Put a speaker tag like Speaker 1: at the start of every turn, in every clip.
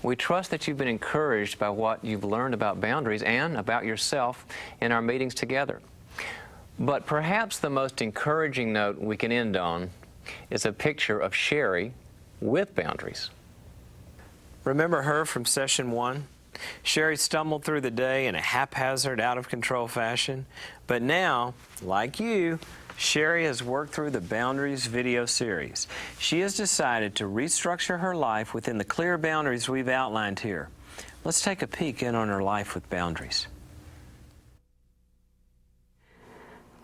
Speaker 1: We trust that you've been encouraged by what you've learned about boundaries and about yourself in our meetings together. But perhaps the most encouraging note we can end on is a picture of Sherrie with boundaries.
Speaker 2: Remember her from session 1? Sherrie stumbled through the day in a haphazard, out-of-control fashion. But now, like you, Sherrie has worked through the Boundaries video series. She has decided to restructure her life within the clear boundaries we've outlined here. Let's take a peek in on her life with boundaries.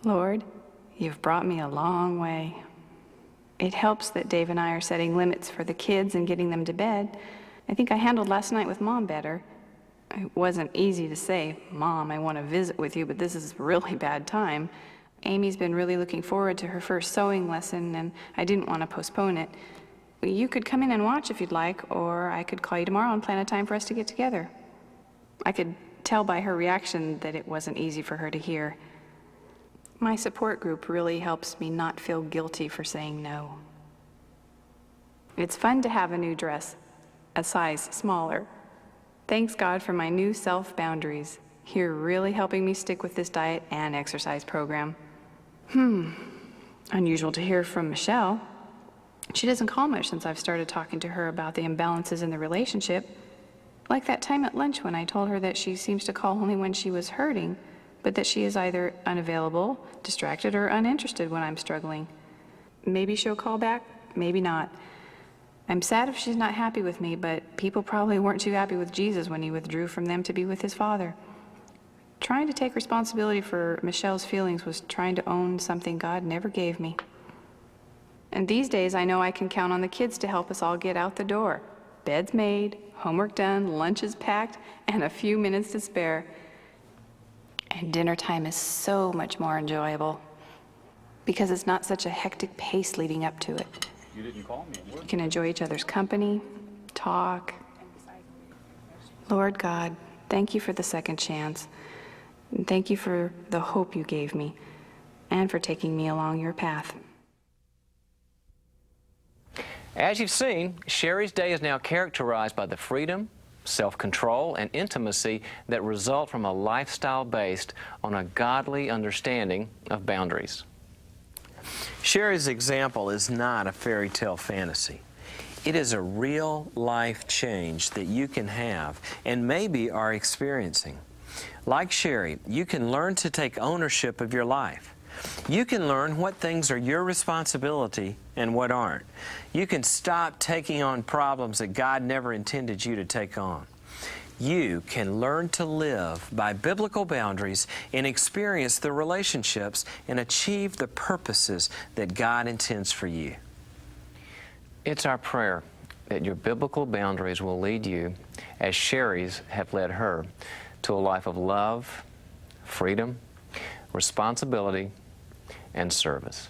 Speaker 3: Lord, you've brought me a long way. It helps that Dave and I are setting limits for the kids and getting them to bed. I think I handled last night with Mom better. It wasn't easy to say, Mom, I want to visit with you, but this is a really bad time. Amy's been really looking forward to her first sewing lesson, and I didn't want to postpone it. You could come in and watch if you'd like, or I could call you tomorrow and plan a time for us to get together. I could tell by her reaction that it wasn't easy for her to hear. My support group really helps me not feel guilty for saying no. It's fun to have a new dress, a size smaller. Thanks God for my new self-boundaries. You're really helping me stick with this diet and exercise program. Unusual to hear from Michelle. She doesn't call much since I've started talking to her about the imbalances in the relationship. Like that time at lunch when I told her that she seems to call only when she was hurting, but that she is either unavailable, distracted, or uninterested when I'm struggling. Maybe she'll call back, maybe not. I'm sad if she's not happy with me, but people probably weren't too happy with Jesus when he withdrew from them to be with his Father. Trying to take responsibility for Michelle's feelings was trying to own something God never gave me. And these days, I know I can count on the kids to help us all get out the door. Bed's made, homework done, lunch is packed, and a few minutes to spare. And dinner time is so much more enjoyable because it's not such a hectic pace leading up to it.
Speaker 4: You didn't call me.
Speaker 3: We can enjoy each other's company, talk. Lord God, thank you for the second chance. And thank you for the hope you gave me and for taking me along your path.
Speaker 1: As you've seen, Sherrie's day is now characterized by the freedom, self-control, and intimacy that result from a lifestyle based on a godly understanding of boundaries.
Speaker 2: Sherrie's example is not a fairy tale fantasy. It is a real life change that you can have and maybe are experiencing. Like Sherrie, you can learn to take ownership of your life. You can learn what things are your responsibility and what aren't. You can stop taking on problems that God never intended you to take on. You can learn to live by biblical boundaries and experience the relationships and achieve the purposes that God intends for you.
Speaker 1: It's our prayer that your biblical boundaries will lead you, as Sherrie's have led her, to a life of love, freedom, responsibility, and service.